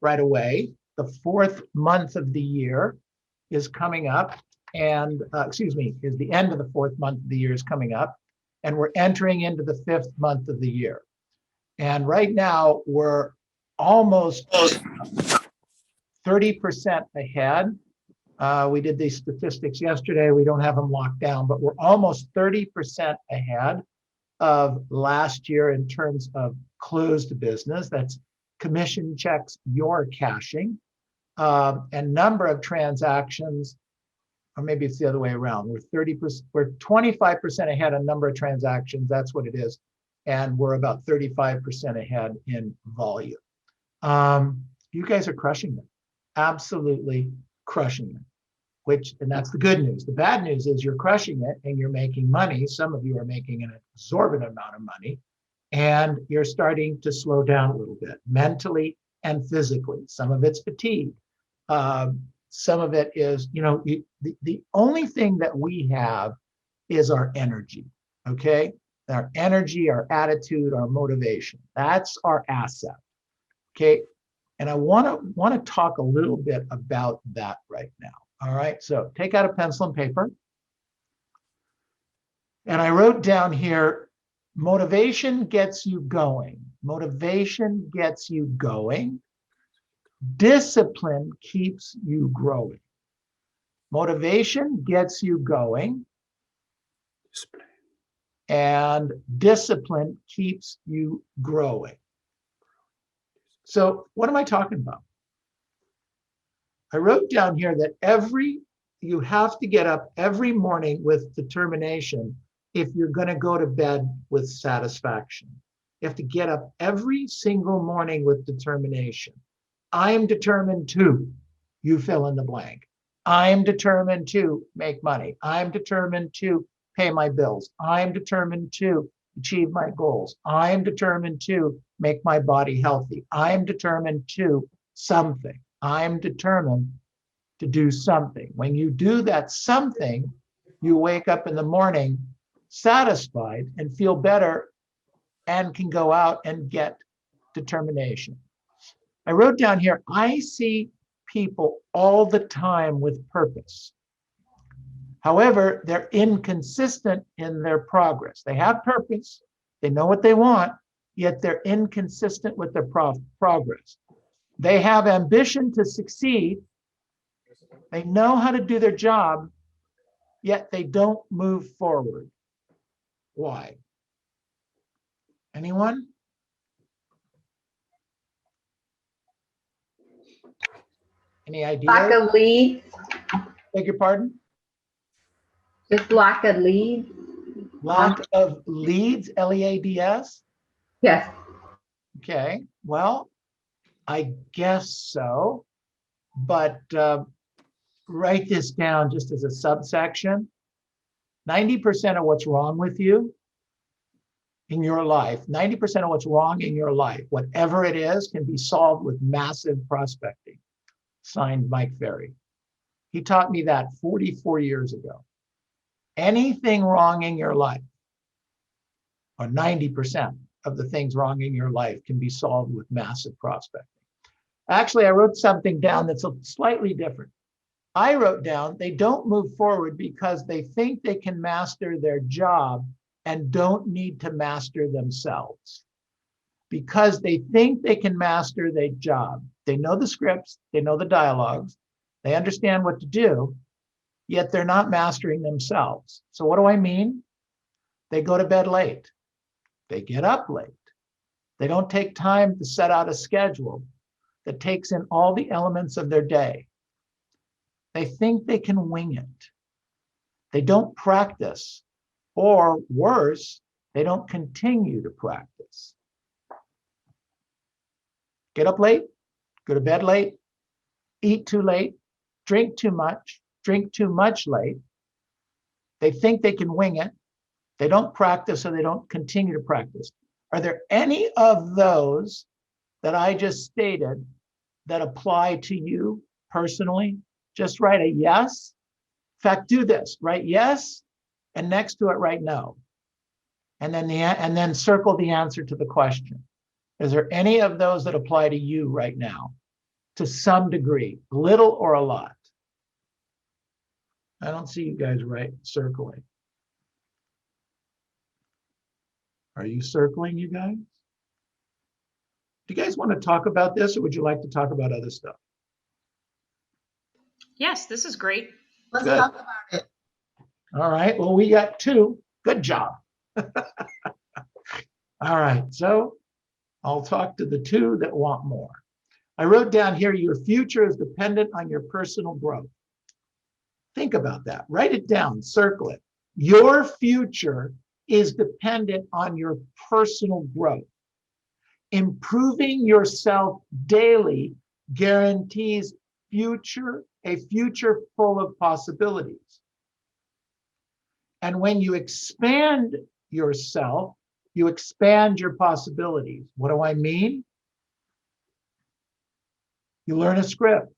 right away. The fourth month of the year is coming up, and is the end of the fourth month of the year is coming up, and we're entering into the fifth month of the year. And right now we're almost 30% ahead. We did these statistics yesterday. We don't have them locked down, but we're almost 30% ahead of last year in terms of closed business. That's commission checks you're cashing, and number of transactions, or maybe it's the other way around. We're 25% ahead on number of transactions. That's what it is. And we're about 35% ahead in volume. You guys are crushing it. Absolutely crushing it. And that's the good news. The bad news is you're crushing it and you're making money. Some of you are making an exorbitant amount of money, and you're starting to slow down a little bit mentally and physically. Some of it's fatigue. Some of it is, the only thing that we have is our energy, okay? Our energy, our attitude, our motivation. That's our asset, okay? And I want to talk a little bit about that right now. All right, so take out a pencil and paper. And I wrote down here, motivation gets you going. Motivation gets you going. Discipline keeps you growing. Motivation gets you going. And discipline keeps you growing. So what am I talking about? I wrote down here that you have to get up every morning with determination if you're going to go to bed with satisfaction. You have to get up every single morning with determination. I am determined to, you fill in the blank. I am determined to make money. I'm determined to pay my bills. I am determined to achieve my goals. I am determined to make my body healthy. I am determined to something. I'm determined to do something. When you do that something, you wake up in the morning satisfied and feel better and can go out and get determination. I wrote down here, I see people all the time with purpose. However, they're inconsistent in their progress. They have purpose, they know what they want, yet they're inconsistent with their progress. They have ambition to succeed. They know how to do their job, yet they don't move forward. Why? Anyone? Any ideas? Lack of leads. Beg your pardon? Just lack of leads. Lack of leads, L-E-A-D-S? Yes. Okay, well, I guess so, but write this down just as a subsection. 90% of what's wrong with you in your life, 90% of what's wrong in your life, whatever it is, can be solved with massive prospecting. Signed, Mike Ferry. He taught me that 44 years ago. Anything wrong in your life, or 90% of the things wrong in your life, can be solved with massive prospecting. Actually, I wrote something down that's slightly different. I wrote down they don't move forward because they think they can master their job and don't need to master themselves. Because they think they can master their job. They know the scripts, they know the dialogues, they understand what to do, yet they're not mastering themselves. So what do I mean? They go to bed late. They get up late. They don't take time to set out a schedule that takes in all the elements of their day. They think they can wing it. They don't practice, or worse, they don't continue to practice. Get up late, go to bed late, eat too late, drink too much late. They think they can wing it. They don't practice, or they don't continue to practice. Are there any of those that I just stated that apply to you personally? Just write a yes. In fact, do this, write yes, and next to it write no. And then circle the answer to the question. Is there any of those that apply to you right now? to some degree, little or a lot. I don't see you guys circling. Are you circling, you guys? Do you guys want to talk about this, or would you like to talk about other stuff? Yes, this is great. Let's Good. talk about it. All right, well, we got 2. Good job. All right, so I'll talk to the 2 that want more. I wrote down here, your future is dependent on your personal growth. Think about that. Write it down, circle it. Your future is dependent on your personal growth. Improving yourself daily guarantees a future full of possibilities. And when you expand yourself, you expand your possibilities. What do I mean? You learn a script.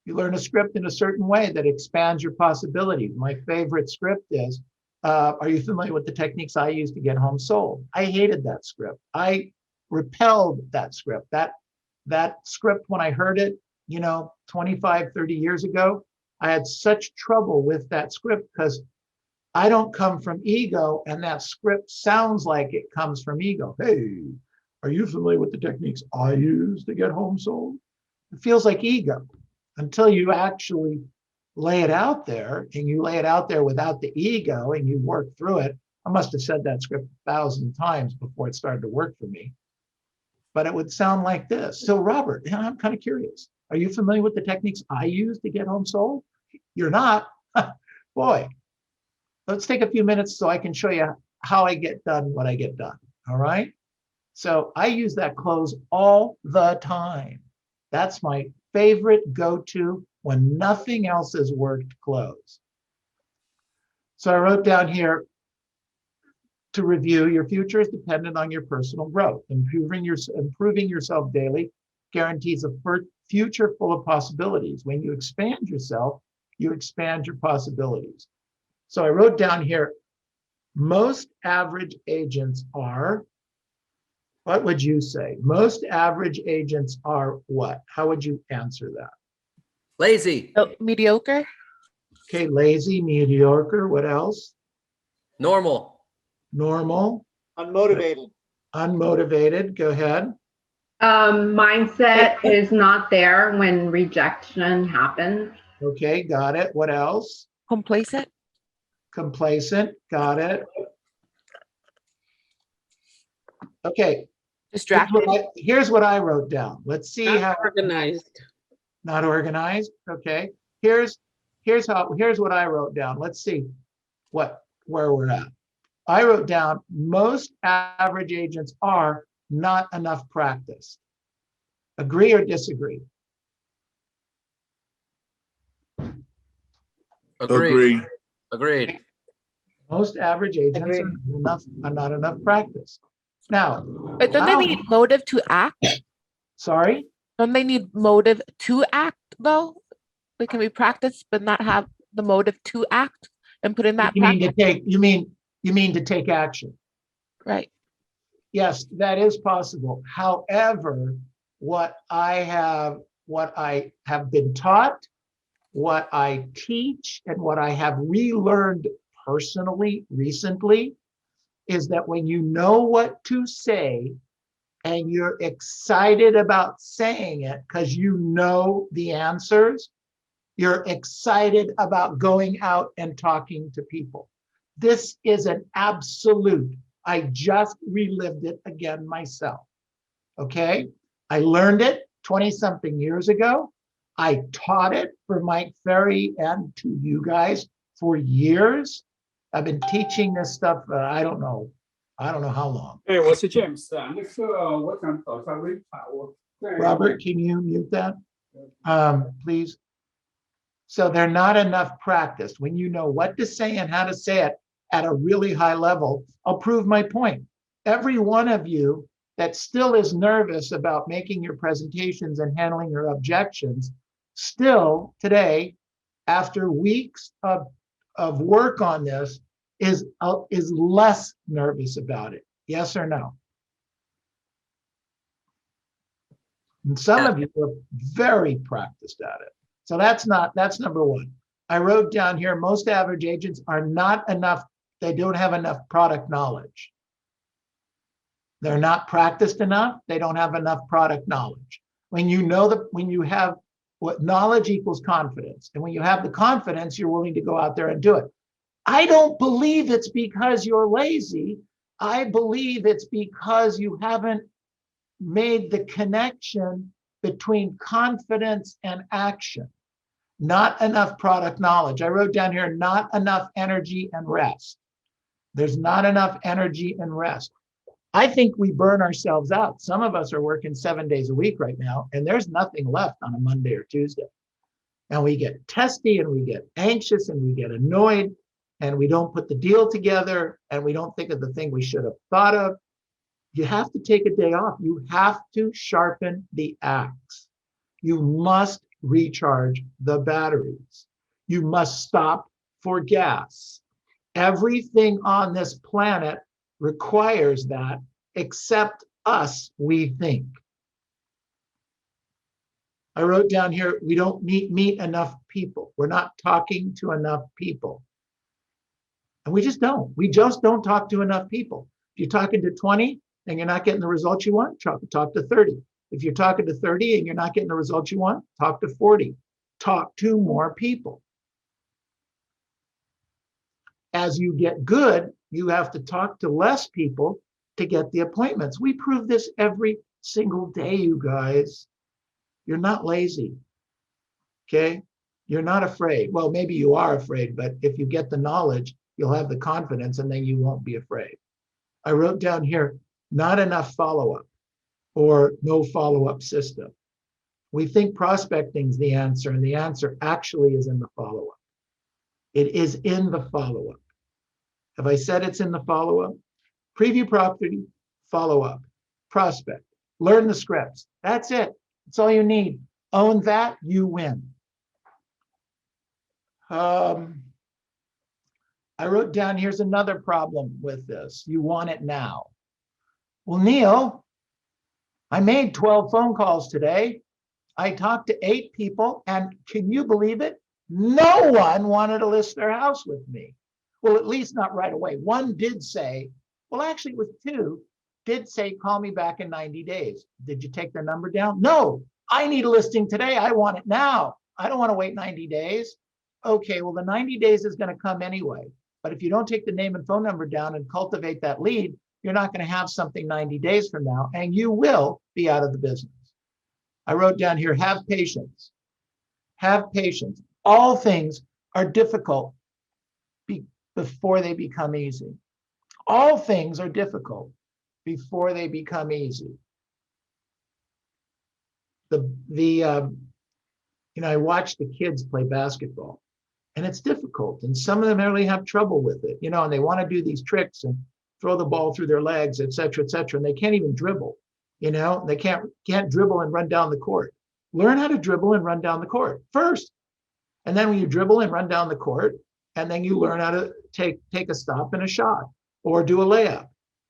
You learn a script in a certain way that expands your possibilities. My favorite script is, are you familiar with the techniques I use to get home sold? I hated that script. I repelled that script. That script, when I heard it, 25, 30 years ago, I had such trouble with that script because I don't come from ego, and that script sounds like it comes from ego. Hey, are you familiar with the techniques I use to get home sold? It feels like ego until you actually lay it out there, and you lay it out there without the ego and you work through it. I must have said that script 1,000 times before it started to work for me, but it would sound like this. So Robert, I'm kind of curious. Are you familiar with the techniques I use to get home sold? You're not? Boy, let's take a few minutes so I can show you how I get done what I get done, all right? So I use that close all the time. That's my favorite go-to when nothing else has worked close. So I wrote down here, to review, your future is dependent on your personal growth. Improving yourself daily guarantees a future full of possibilities. When you expand yourself, you expand your possibilities. So I wrote down here, most average agents are, what would you say? Most average agents are what? How would you answer that? Lazy. Oh, mediocre. Okay, lazy, mediocre, what else? Normal. Normal, Unmotivated. unmotivated, go ahead. Mindset is not there when rejection happens. Okay, got it. What else? Complacent. Complacent, got it. Okay, Distracted. here's what I wrote down. Let's see how. Organized. Not organized, okay. Here's what I wrote down. Let's see where we're at. I wrote down, most average agents are not enough practice. Agree or disagree? Agreed. Agreed. Most average agents Agree. are not enough practice. Now, But don't they how- need motive to act? sorry, Don't they need motive to act though? They can be practiced but not have the motive to act and put in that you mean practice. to take, you mean to take action. Right. Yes, that is possible. However, what I have been taught, what I teach, and what I have relearned personally recently is that when you know what to say and you're excited about saying it because you know the answers, you're excited about going out and talking to people. This is an absolute. I just relived it again myself. Okay? I learned it 20-something years ago. I taught it for Mike Ferry and to you guys for years. I've been teaching this stuff, I don't know how long. 对，我是 James 啊，那个我想找下微卡，我在 Robert, can you mute that? Please. So they're not enough practice. When you know what to say and how to say it at a really high level, I'll prove my point. Every one of you that still is nervous about making your presentations and handling your objections, still today, after weeks of work on this, is less nervous about it. Yes or no? And some Yeah. of you are very practiced at it. So that's number one. I wrote down here, most average agents are not enough, they don't have enough product knowledge. They're not practiced enough, they don't have enough product knowledge. When you have what knowledge equals confidence. And when you have the confidence, you're willing to go out there and do it. I don't believe it's because you're lazy. I believe it's because you haven't made the connection between confidence and action. Not enough product knowledge. I wrote down here, not enough energy and rest. There's not enough energy and rest. I think we burn ourselves out. Some of us are working 7 days a week right now, and there's nothing left on a Monday or Tuesday. And we get testy and we get anxious and we get annoyed and we don't put the deal together and we don't think of the thing we should have thought of. You have to take a day off. You have to sharpen the axe. You must recharge the batteries. You must stop for gas. Everything on this planet requires that, except us, we think. I wrote down here, we don't meet enough people. We're not talking to enough people. And we just don't. We just don't talk to enough people. If you're talking to 20 and you're not getting the results you want, talk to 30. If you're talking to 30 and you're not getting the results you want, talk to 40. Talk to more people. As you get good, you have to talk to less people to get the appointments. We prove this every single day, you guys. You're not lazy, okay? You're not afraid. Well, maybe you are afraid, but if you get the knowledge, you'll have the confidence and then you won't be afraid. I wrote down here, not enough follow-up or no follow-up system. We think prospecting is the answer, and the answer actually is in the follow-up. It is in the follow-up. Have I said it's in the follow-up? Preview property, follow-up, prospect, learn the scripts. That's it. That's all you need. Own that, you win. I wrote down, here's another problem with this. You want it now. Well, Neil, I made 12 phone calls today. I talked to 8 people, and can you believe it? No one wanted to list their house with me. Well, at least not right away. One did say, well, actually it was 2, did say, call me back in 90 days. Did you take their number down? No, I need a listing today. I want it now. I don't want to wait 90 days. Okay, well, the 90 days is going to come anyway. But if you don't take the name and phone number down and cultivate that lead, you're not going to have something 90 days from now, and you will be out of the business. I wrote down here, have patience. Have patience. All things are difficult before they become easy. All things are difficult before they become easy. I watch the kids play basketball, and it's difficult, and some of them really have trouble with it, and they want to do these tricks and throw the ball through their legs, et cetera, and they can't even dribble. They can't dribble and run down the court. Learn how to dribble and run down the court first. And then when you dribble and run down the court, and then you learn how to take a stop and a shot, or do a layup,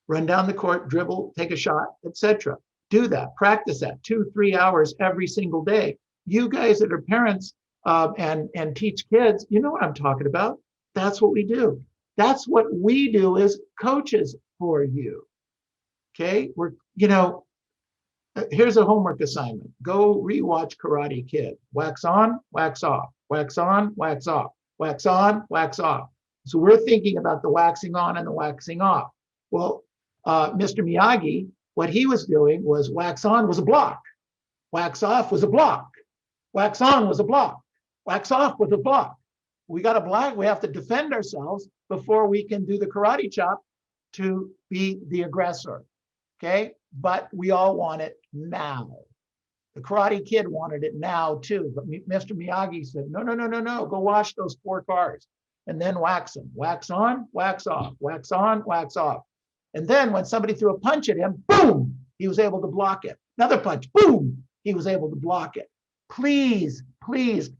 run down the court, dribble, take a shot, etc. Do that, practice that 2-3 hours every single day. You guys that are parents and teach kids, you know what I'm talking about. That's what we do. That's what we do as coaches for you. Okay, here's a homework assignment. Go rewatch Karate Kid. Wax on, wax off, wax on, wax off, wax on, wax off. So we're thinking about the waxing on and the waxing off. Well, Mr. Miyagi, what he was doing was wax on was a block. Wax off was a block. Wax on was a block. Wax off was a block. We got a block. We have to defend ourselves before we can do the karate chop to be the aggressor. Okay? But we all want it now. The Karate Kid wanted it now too. But Mr. Miyagi said, no. Go wash those 4 cars and then wax them. Wax on, wax off. Wax on, wax off. And then when somebody threw a punch at him, boom, he was able to block it. Another punch, boom, he was able to block it. Please, please,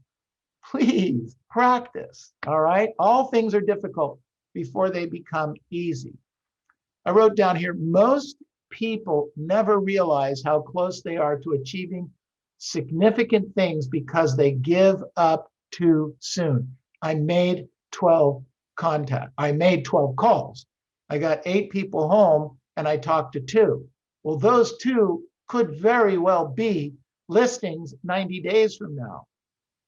please practice. All right? All things are difficult before they become easy. I wrote down here, most people never realize how close they are to achieving significant things because they give up too soon. I made 12 I made 12 calls. I got 8 people home and I talked to 2. Well, those 2 could very well be listings 90 days from now.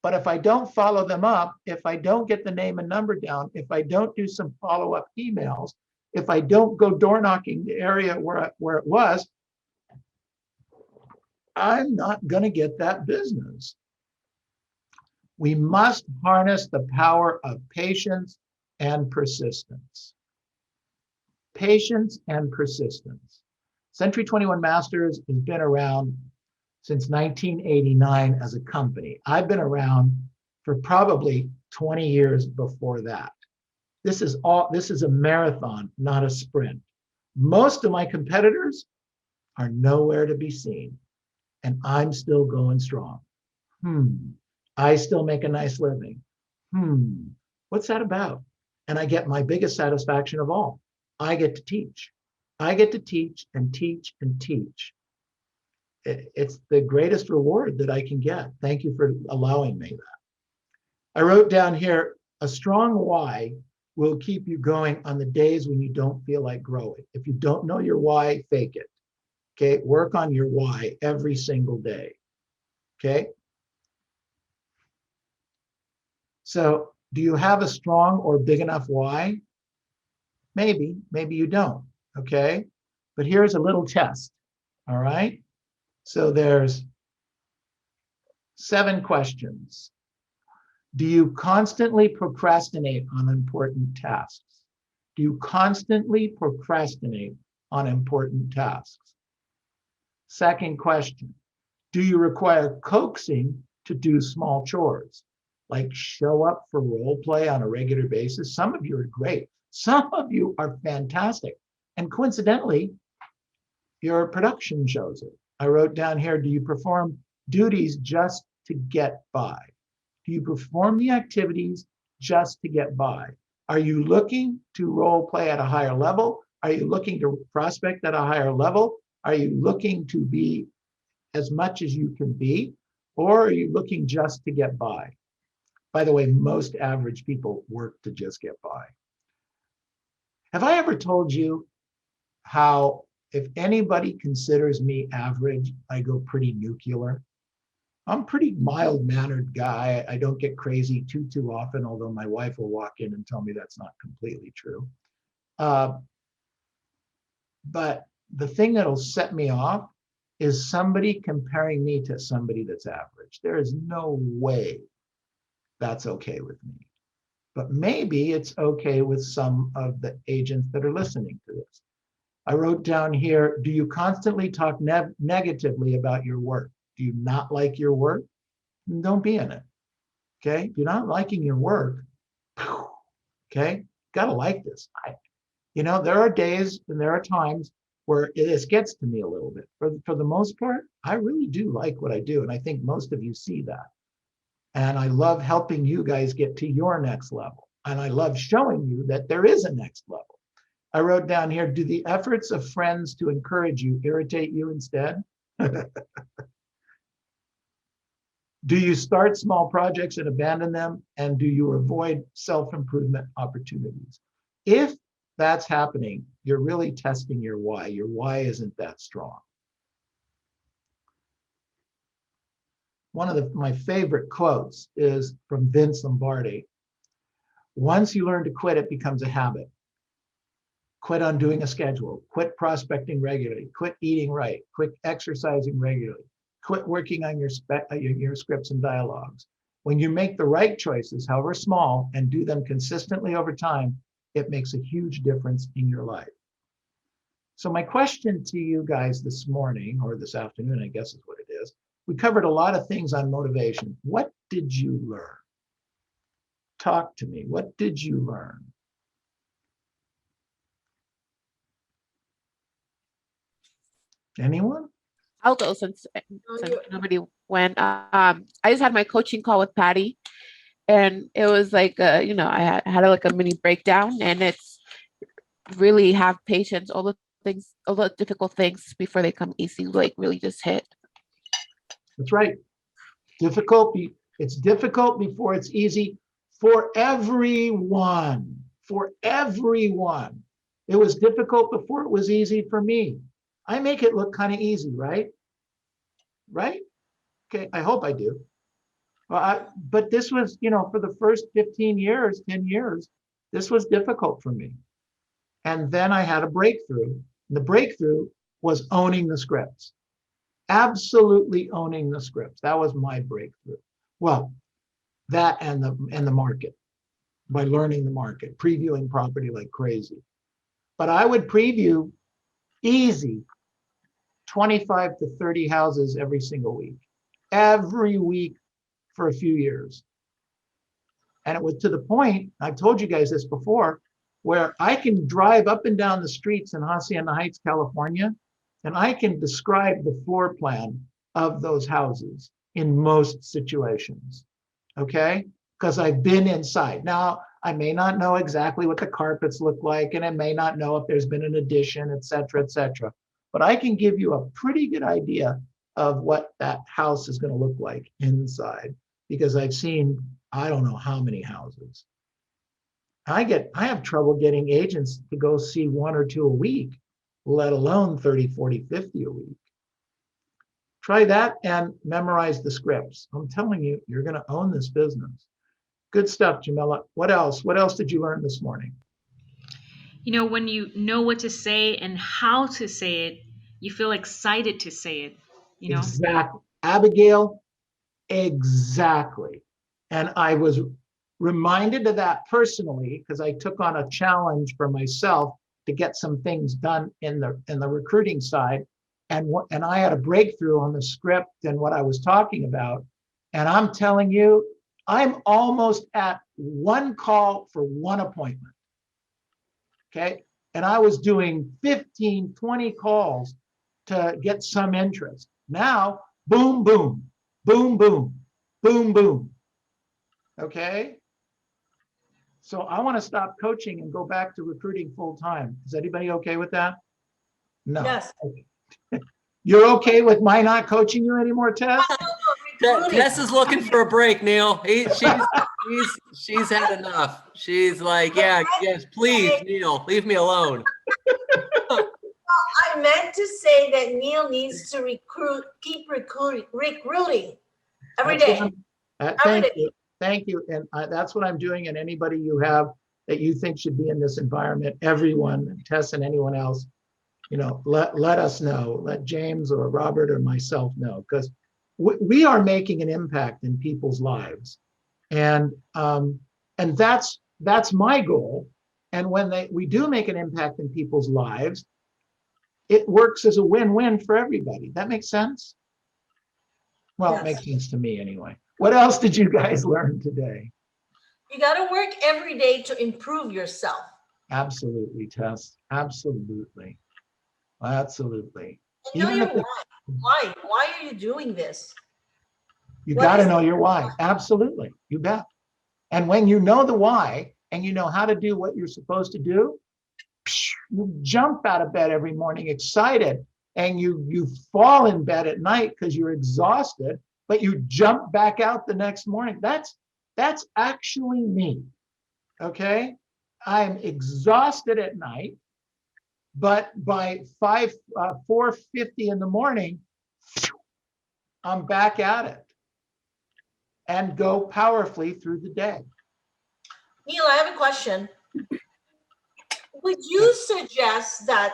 But if I don't follow them up, if I don't get the name and number down, if I don't do some follow-up emails, if I don't go door knocking the area where it was, I'm not going to get that business. We must harness the power of patience and persistence. Patience and persistence. Century 21 Masters has been around since 1989 as a company. I've been around for probably 20 years before that. This is a marathon, not a sprint. Most of my competitors are nowhere to be seen, and I'm still going strong. I still make a nice living. What's that about? And I get my biggest satisfaction of all. I get to teach. I get to teach and teach and teach. It's the greatest reward that I can get. Thank you for allowing me that. I wrote down here, a strong why will keep you going on the days when you don't feel like growing. If you don't know your why, fake it. Okay, work on your why every single day. Okay. So do you have a strong or big enough why? Maybe you don't. Okay. But here's a little test. All right. So there's 7 questions. Do you constantly procrastinate on important tasks? Do you constantly procrastinate on important tasks? Second question, do you require coaxing to do small chores? Like show up for role play on a regular basis? Some of you are great. Some of you are fantastic. And coincidentally, your production shows it. I wrote down here, do you perform duties just to get by? Do you perform the activities just to get by? Are you looking to role play at a higher level? Are you looking to prospect at a higher level? Are you looking to be as much as you can be? Or are you looking just to get by? By the way, most average people work to just get by. Have I ever told you how if anybody considers me average, I go pretty nuclear? I'm a pretty mild-mannered guy. I don't get crazy too often, although my wife will walk in and tell me that's not completely true. But the thing that'll set me off is somebody comparing me to somebody that's average. There is no way that's okay with me. But maybe it's okay with some of the agents that are listening to this. I wrote down here, do you constantly talk negatively about your work? Do you not like your work? Don't be in it. Okay. If you're not liking your work, okay, gotta like this. There are days and there are times where this gets to me a little bit. For the most part, I really do like what I do. And I think most of you see that. And I love helping you guys get to your next level. And I love showing you that there is a next level. I wrote down here, do the efforts of friends to encourage you irritate you instead? Do you start small projects and abandon them? And do you avoid self-improvement opportunities? If that's happening, you're really testing your why. Your why isn't that strong. One of my favorite quotes is from Vince Lombardi. Once you learn to quit, it becomes a habit. Quit undoing a schedule, quit prospecting regularly, quit eating right, quit exercising regularly, quit working on your scripts and dialogues. When you make the right choices, however small, and do them consistently over time, it makes a huge difference in your life. So my question to you guys this morning, or this afternoon, I guess is what it is, we covered a lot of things on motivation. What did you learn? Talk to me. What did you learn? Anyone? I'll go since nobody went. I just had my coaching call with Patty, and it was like, I had like a mini breakdown, and it's really have patience all the things, all the difficult things before they come easy, like really just hit. That's right. It's difficult before it's easy for everyone. For everyone. It was difficult before it was easy for me. I make it look kind of easy, right? Right? Okay, I hope I do. But this was, for the first 15 years, 10 years, this was difficult for me. And then I had a breakthrough. The breakthrough was owning the scripts. Absolutely owning the scripts. That was my breakthrough. Well, that and the market, by learning the market, previewing property like crazy. But I would preview easy 25 to 30 houses every single week. Every week for a few years. And it was to the point, I've told you guys this before, where I can drive up and down the streets in Hacienda Heights, California, and I can describe the floor plan of those houses in most situations, okay? Because I've been inside. Now, I may not know exactly what the carpets look like, and I may not know if there's been an addition, et cetera, but I can give you a pretty good idea of what that house is going to look like inside, because I've seen, I don't know how many houses. I have trouble getting agents to go see 1 or 2 a week, let alone 30, 40, 50 a week. Try that and memorize the scripts. I'm telling you, you're going to own this business. Good stuff, Jamila. What else? What else did you learn this morning? When you know what to say and how to say it, you feel excited to say it, Exactly. Abigail, exactly. And I was reminded of that personally because I took on a challenge for myself to get some things done in the recruiting side. And I had a breakthrough on the script and what I was talking about. And I'm telling you, I'm almost at 1 call for 1 appointment. Okay. And I was doing 15, 20 calls to get some interest. Now, boom, boom, boom, boom, boom, boom. Okay. So I want to stop coaching and go back to recruiting full time. Is anybody okay with that? No. Yes. Okay. You're okay with my not coaching you anymore, Tess? Tess is looking for a break, Neil. She's had enough. She's like, yes, please, Neil, leave me alone. I meant to say that Neil needs to keep recruiting every day. Thank you. And that's what I'm doing. And anybody you have that you think should be in this environment, everyone, Tess and anyone else, let us know. Let James or Robert or myself know, because we are making an impact in people's lives. And that's my goal. And when we do make an impact in people's lives, it works as a win-win for everybody. That makes sense? Well, Yes. It makes sense to me anyway. What else did you guys learn today? You got to work every day to improve yourself. Absolutely, Tess. Absolutely. Absolutely. And know Even your if why. Why are you doing this? you What got to is know the your why. Absolutely. You bet. And when you know the why and you know how to do what you're supposed to do, you jump out of bed every morning excited, and you fall in bed at night because you're exhausted, but you jump back out the next morning. That's actually me. Okay. I'm exhausted at night, but by 4:50 in the morning, I'm back at it and go powerfully through the day. Neil, I have a question. Would you suggest that,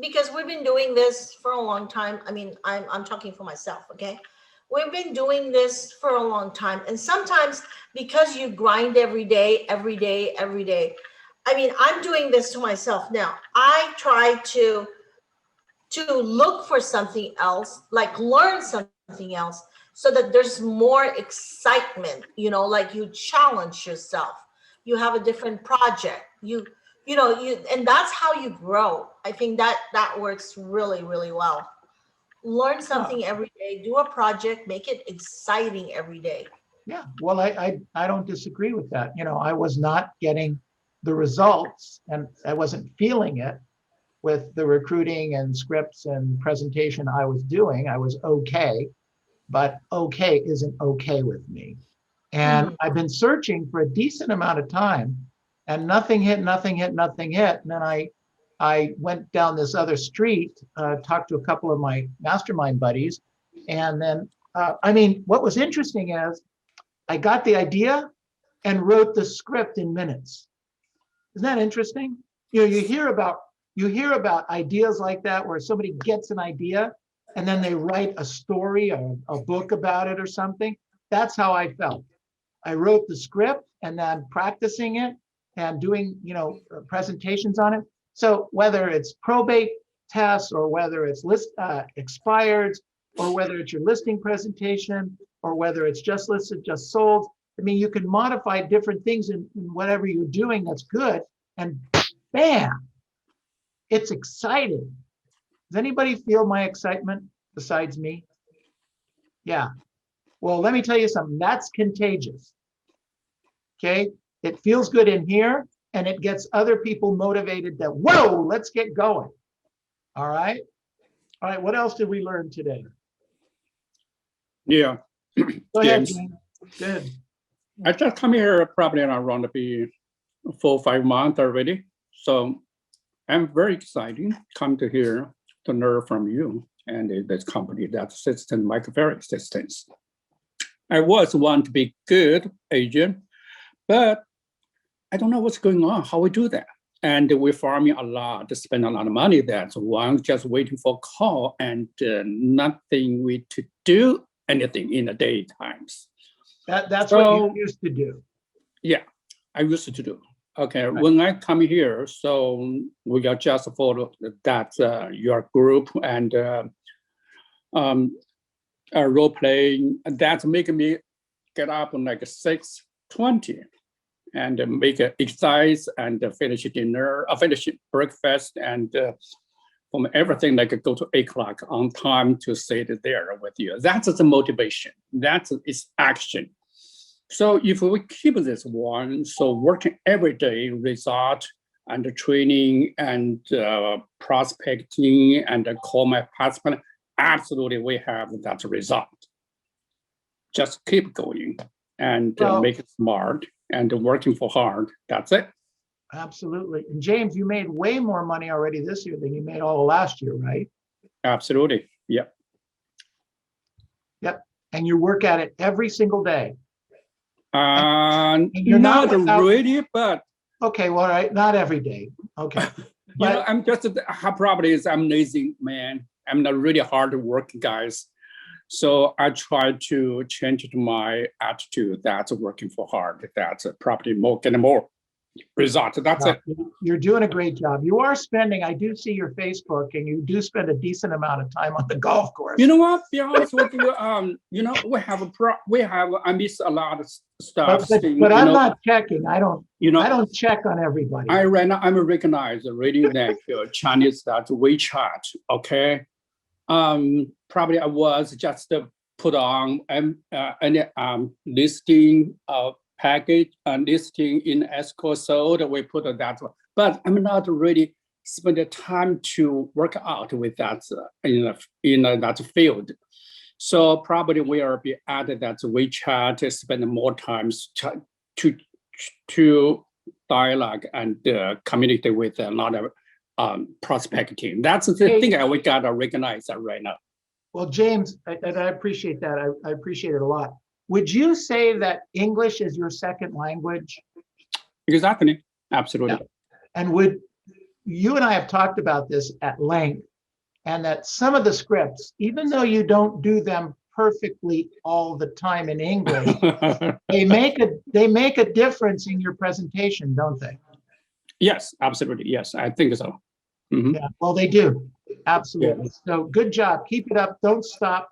because we've been doing this for a long time. I mean, I'm talking for myself, okay? We've been doing this for a long time. And sometimes because you grind every day. I mean, I'm doing this to myself now. I try to look for something else, like learn something else, so that there's more excitement, like you challenge yourself. You have a different project. And that's how you grow. I think that works really, really well. Learn something every day, do a project, make it exciting every day. Yeah, well, I don't disagree with that. I was not getting the results and I wasn't feeling it. with the recruiting and scripts and presentation I was doing. I was okay, but okay isn't okay with me. And I've been searching for a decent amount of time and nothing hit. And then I went down this other street, talked to a couple of my mastermind buddies. And then, what was interesting is I got the idea and wrote the script in minutes. Isn't that interesting? You hear about ideas like that where somebody gets an idea and then they write a story or a book about it or something. That's how I felt. I wrote the script and then practicing it and doing, presentations on it. So whether it's probate tests or whether it's expireds or whether it's your listing presentation or whether it's just listed, just sold, you can modify different things in whatever you're doing that's good, and bam, it's exciting. Does anybody feel my excitement besides me? Yeah. Well, let me tell you something. That's contagious. Okay? It feels good in here, and it gets other people motivated that, whoa, let's get going. All right? All right, what else did we learn today? Yeah. Go ahead, James. James. Good. I just come here probably around to be 4 or 5 months already. So I'm very excited come to here to learn from you and this company that assistant micropheric assistance. I was want to be good agent, but I don't know what's going on, how we do that. And we're farming a lot, to spend a lot of money. That's one just waiting for call and nothing we to do anything in the daytimes. That's So- what you used to do. Yeah, I used to do. Okay, Right. when I come here, so we are just follow that your group and role playing. That's making me get up like 6:20 and make exercise and finish dinner, finish breakfast, and from everything like go to 8 o'clock on time to sit there with you. That's the motivation. That's its action. So if we keep this one, so working every day, result and training and prospecting and call my participant, absolutely we have that result. Just keep going and Well- make it smart and working for hard. That's it. Absolutely. And James, you made way more money already this year than you made all of last year, right? Absolutely. Yeah. Yep. And you work at it every single day. you're Not not without- really, but Okay, well, all right, not every day. Okay. you know, But- I'm just probably is I'm lazy man. I'm not really hard working guys. So I try to change my attitude. That's working for hard. That's probably more getting more result. That's it. You're doing a great job. You are spending, I do see your Facebook, and you do spend a decent amount of time on the golf course. You know what? Be honest with you, you know, I miss a lot of stuff. But I'm not checking. I don't You know, check on everybody. right now I'm recognized radio like Chinese that WeChat. Okay, probably I was just put on any listing package listing in escrow sold. We put that one, but I'm not really spend the time to work out with that in that field. So probably we are be added that WeChat to spend more time to dialogue and communicate with a lot of prospecting. That's the Hey. thing we gotta recognize that right now. Well, James, and I appreciate that. I appreciate it a lot. Would you say that English is your second language? Exactly, absolutely. And would you and I have talked about this at length, and that some of the scripts, even though you don't do them perfectly all the time in English, they make a difference in your presentation, don't they? Yes, absolutely. Yes, I think so. Mhm. Yeah, well, they do. Absolutely. So good job. Keep it up. Don't stop.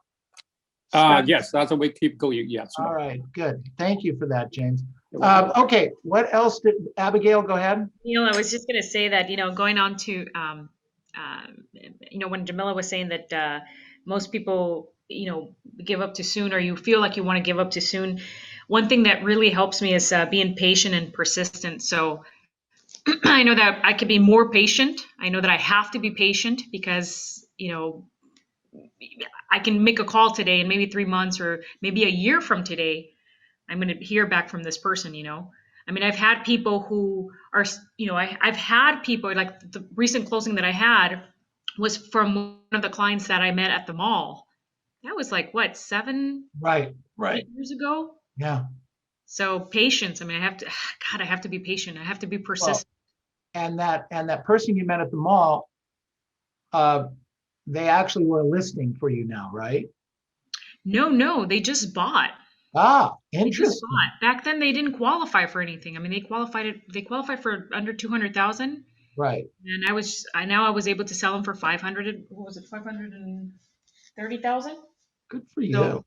Yes, that's what we keep going. Yes. All right, good. Thank you for that, James. Okay, what else did, Abigail, go ahead. Neil, I was just going to say that, going on to, when Jamila was saying that most people, give up too soon, or you feel like you want to give up too soon. One thing that really helps me is being patient and persistent. So I know that I could be more patient. I know that I have to be patient because, I can make a call today and maybe 3 months or maybe a year from today, I'm going to hear back from this person, I mean, I've had people who are, I've had people like the recent closing that I had was from one of the clients that I met at the mall. That was like, what, 7, Right, 8 years ago? yeah. So patience. I mean, God, I have to be patient. I have to be Well, persistent. and that person you met at the mall, they actually were listing for you now, right? No, they just bought. Ah, They just interesting. bought. Back then, they didn't qualify for anything. I mean, they qualified for under 200,000. Right. And I was able to sell them for 500. What was it? 530,000. Good for you. So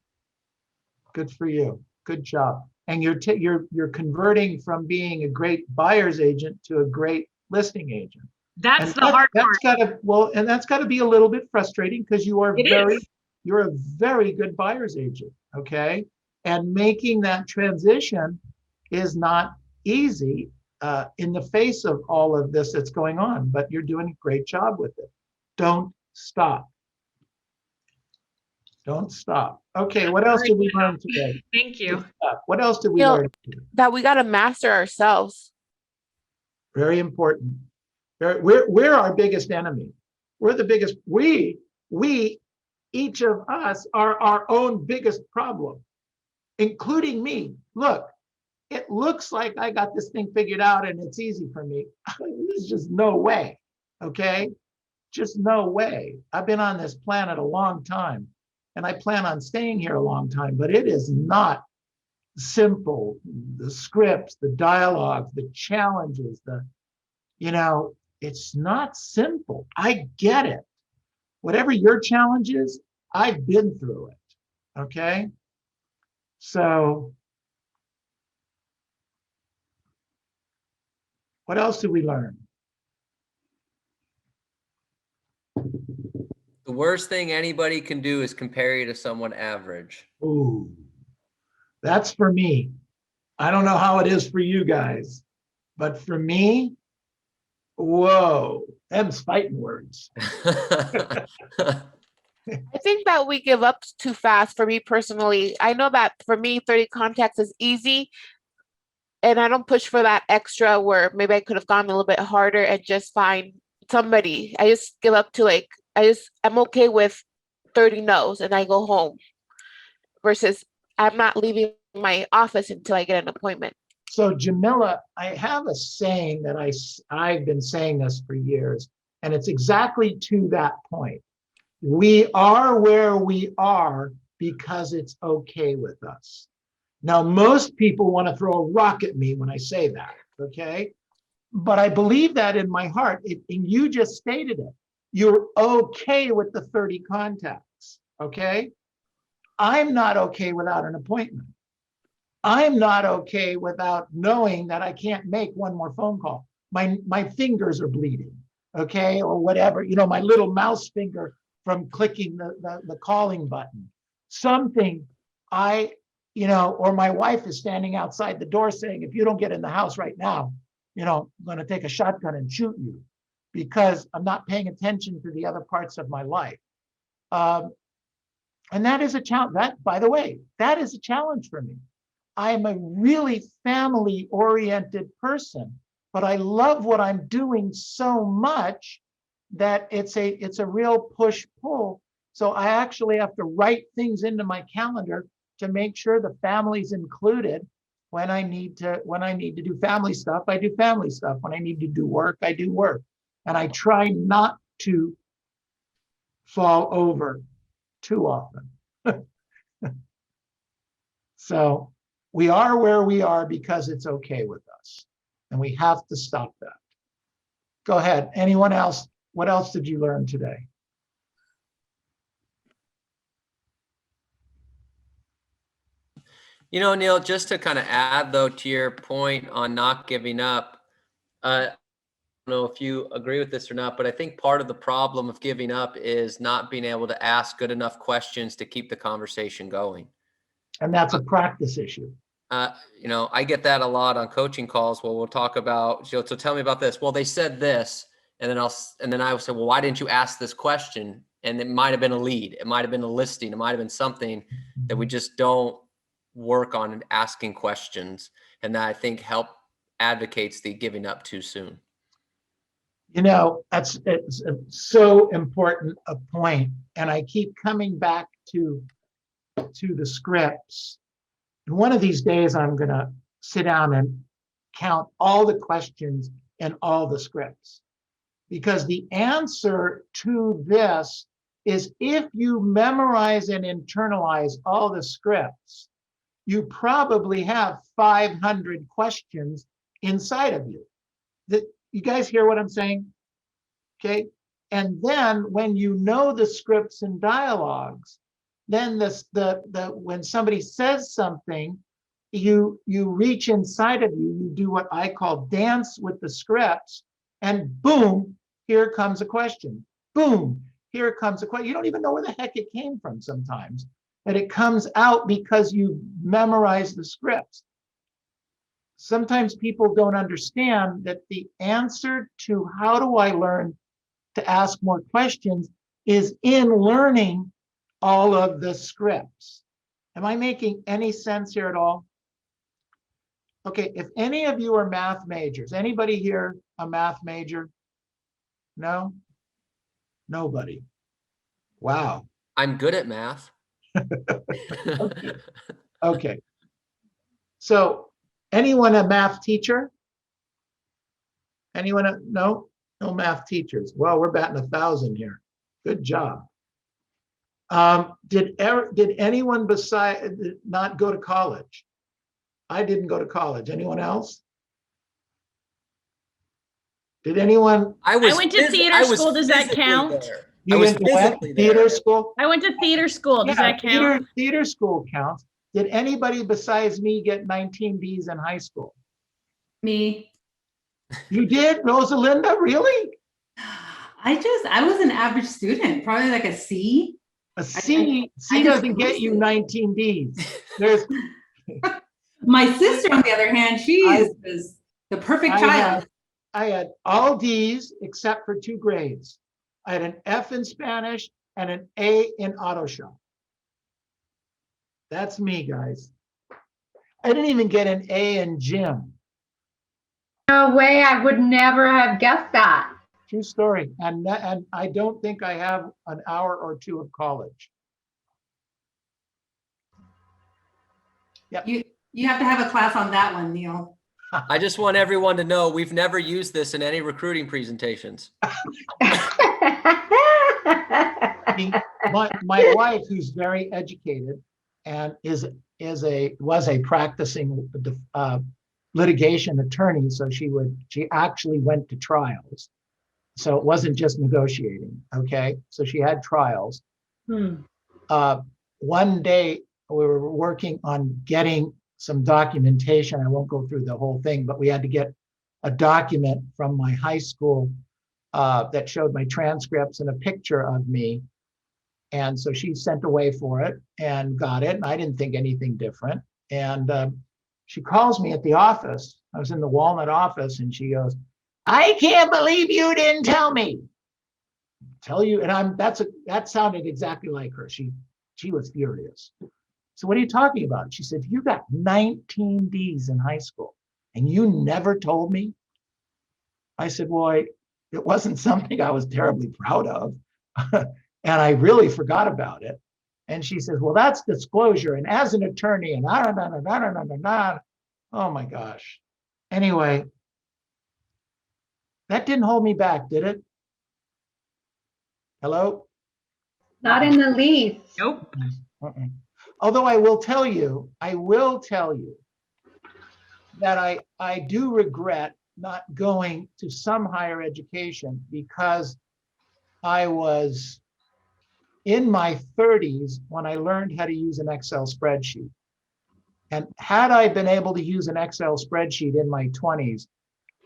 Good for you. Good job. And you're converting from being a great buyer's agent to a great listing agent. that's And the hard that's part. that's gotta be a little bit frustrating because It is. you're a very good buyer's agent, okay? And making that transition is not easy in the face of all of this that's going on, but you're doing a great job with it. Don't stop. Don't stop. Okay, what else did we learn today? Thank you. What else did we Neil, learn? that we got to master ourselves. Very important. We're our biggest enemy. We're the biggest. We each of us are our own biggest problem, including me. Look, it looks like I got this thing figured out and it's easy for me. There's just no way. Okay, just no way. I've been on this planet a long time, and I plan on staying here a long time. But it is not simple. The scripts, the dialogues, the challenges, it's not simple. I get it. Whatever your challenge is, I've been through it. Okay. So, what else did we learn? The worst thing anybody can do is compare you to someone average. Ooh, that's for me. I don't know how it is for you guys, but for me, whoa, them's fighting words. I think that we give up too fast for me personally. I know that for me, 30 contacts is easy. And I don't push for that extra where maybe I could have gone a little bit harder and just find somebody. I just give up to I'm okay with 30 no's and I go home versus I'm not leaving my office until I get an appointment. So Jamila, I have a saying that I've been saying this for years, and it's exactly to that point. We are where we are because it's okay with us. Now, most people want to throw a rock at me when I say that, okay? But I believe that in my heart, and you just stated it. You're okay with the 30 contacts, okay? I'm not okay without an appointment. I'm not okay without knowing that I can't make one more phone call. My fingers are bleeding, okay, or whatever. My little mouse finger from clicking the calling button. Something or my wife is standing outside the door saying, if you don't get in the house right now, I'm going to take a shotgun and shoot you because I'm not paying attention to the other parts of my life. And that is a challenge. That, by the way, that is a challenge for me. I am a really family-oriented person, but I love what I'm doing so much that it's a real push-pull. So I actually have to write things into my calendar to make sure the family's included. When I need to do family stuff, I do family stuff. When I need to do work, I do work. And I try not to fall over too often. So we are where we are because it's okay with us. And we have to stop that. Go ahead. Anyone else? What else did you learn today? Neil, just to kind of add though to your point on not giving up, I don't know if you agree with this or not, but I think part of the problem of giving up is not being able to ask good enough questions to keep the conversation going. And that's a practice issue. I get that a lot on coaching calls where we'll talk about, so tell me about this. Well, they said this, and then I will say, well, why didn't you ask this question? And it might have been a lead. It might have been a listing. It might have been something that we just don't work on asking questions. And that I think advocates the giving up too soon. It's so important a point, and I keep coming back to the scripts. And one of these days, I'm going to sit down and count all the questions in all the scripts, because the answer to this is if you memorize and internalize all the scripts, you probably have 500 questions inside of you. You guys hear what I'm saying? Okay. And then when you know the scripts and dialogues, then when somebody says something, you reach inside of you, you do what I call dance with the scripts, and boom, here comes a question. Boom, here comes a question. You don't even know where the heck it came from sometimes, but it comes out because you memorize the scripts. Sometimes people don't understand that the answer to how do I learn to ask more questions is in learning all of the scripts. Am I making any sense here at all? Okay, if any of you are math majors, anybody here a math major? No? Nobody. Wow. I'm good at math. Okay. So anyone a math teacher? Anyone? No math teachers. Well, we're batting 1,000 here. Good job. Did anyone beside not go to college? I didn't go to college. Anyone else? Did anyone? I went to theater school. Does that count? You went to what? Theater school? I went to theater school. Does that count? Theater school counts. Did anybody besides me get 19 Bs in high school? Me. You did, Rosalinda? Really? I was an average student, probably like a C. A C doesn't get you 19 Ds. There's My sister, on the other hand, she is the perfect child. I had all Ds except for 2 grades. I had an F in Spanish and an A in auto shop. That's me, guys. I didn't even get an A in gym. No way, I would never have guessed that. True story. And I don't think I have an hour or 2 of college. Yep. You have to have a class on that one, Neil. I just want everyone to know we've never used this in any recruiting presentations. My wife, who's very educated and was a practicing litigation attorney, so she actually went to trials. So it wasn't just negotiating, okay? So she had trials. One day we were working on getting some documentation. I won't go through the whole thing, but we had to get a document from my high school that showed my transcripts and a picture of me. And so she sent away for it and got it. And I didn't think anything different. And she calls me at the office. I was in the Walnut office, and she goes, "I can't believe you didn't tell me." Tell you, and that sounded exactly like her. She was furious. So what are you talking about? She said, "You got 19 Ds in high school and you never told me." I said, "Well, it wasn't something I was terribly proud of." And I really forgot about it. And she says, "Well, that's disclosure. And as an attorney, and oh my gosh." Anyway, that didn't hold me back, did it? Hello? Not in the least. Nope. Although I will tell you that I do regret not going to some higher education, because I was in my 30s when I learned how to use an Excel spreadsheet. And had I been able to use an Excel spreadsheet in my 20s,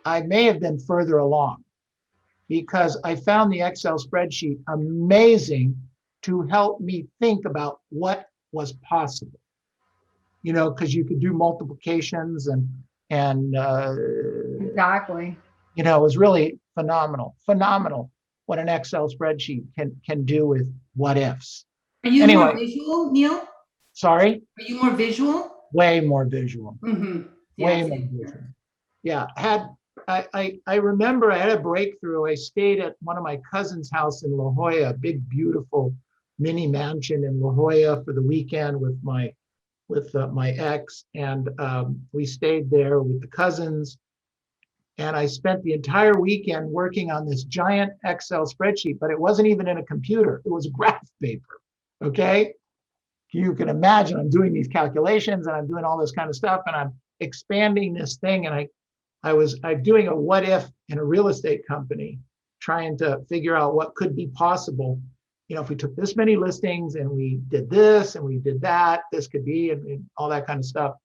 I may have been further along, because I found the Excel spreadsheet amazing to help me think about what was possible. because you could do multiplications and Exactly. it was really phenomenal what an Excel spreadsheet can do with what ifs. Are you Anyway. more visual, Neil? Sorry? Are you more visual? Way more visual. Mm-hmm. Way more visual. Yeah. I remember I had a breakthrough. I stayed at one of my cousin's house in La Jolla, a big, beautiful mini mansion in La Jolla for the weekend with my ex. And we stayed there with the cousins. And I spent the entire weekend working on this giant Excel spreadsheet, but it wasn't even in a computer. It was graph paper. Okay. You can imagine I'm doing these calculations and I'm doing all this kind of stuff and I'm expanding this thing. And I'm doing a what if in a real estate company, trying to figure out what could be possible. If we took this many listings and we did this and we did that, this could be, and all that kind of stuff.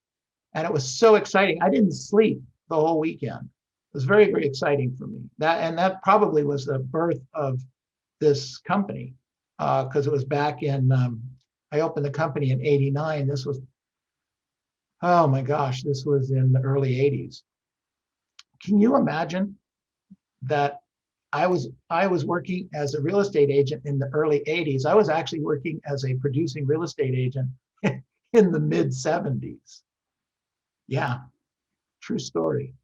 And it was so exciting. I didn't sleep the whole weekend. It was very, very exciting for me. That probably was the birth of this company, because it was back in, I opened the company in '89. This was, oh my gosh, this was in the early '80s. Can you imagine that I was working as a real estate agent in the early '80s? I was actually working as a producing real estate agent in the mid '70s. Yeah, true story.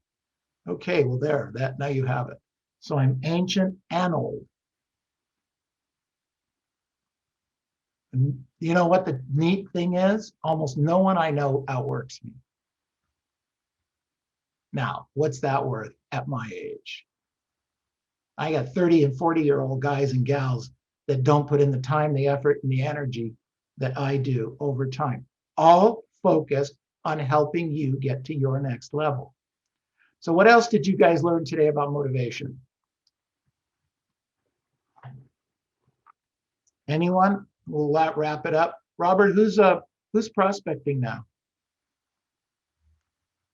Okay, well now you have it. So I'm ancient and old. And you know what the neat thing is? Almost no one I know outworks me. Now, what's that worth at my age? I got 30 and 40-year-old guys and gals that don't put in the time, the effort, and the energy that I do over time, all focused on helping you get to your next level. So what else did you guys learn today about motivation? Anyone? We'll wrap it up. Robert, who's prospecting now?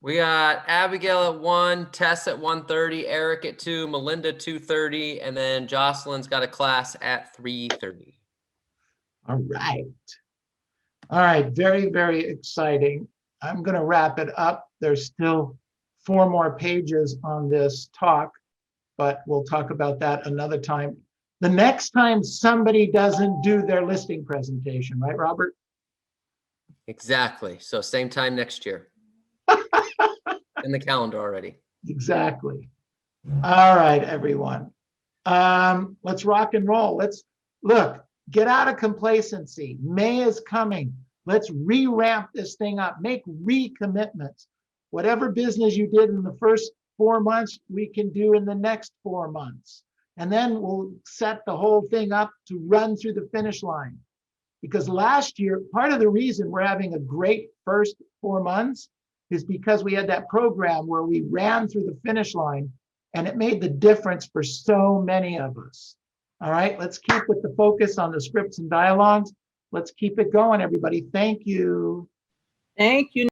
We got Abigail at 1, Tess at 1:30, Eric at 2, Melinda 2:30, and then Jocelyn's got a class at 3:30. All right. All right. Very, very exciting. I'm going to wrap it up. There's still 4 more pages on this talk, but we'll talk about that another time. The next time somebody doesn't do their listing presentation, right, Robert? Exactly. So same time next year. In the calendar already. Exactly. All right, everyone. Let's rock and roll. Let's get out of complacency. May is coming. Let's re-ramp this thing up. Make recommitments. Whatever business you did in the first 4 months, we can do in the next 4 months. And then we'll set the whole thing up to run through the finish line. Because last year, part of the reason we're having a great first 4 months is because we had that program where we ran through the finish line and it made the difference for so many of us. All right, let's keep with the focus on the scripts and dialogues. Let's keep it going, everybody. Thank you. Thank you.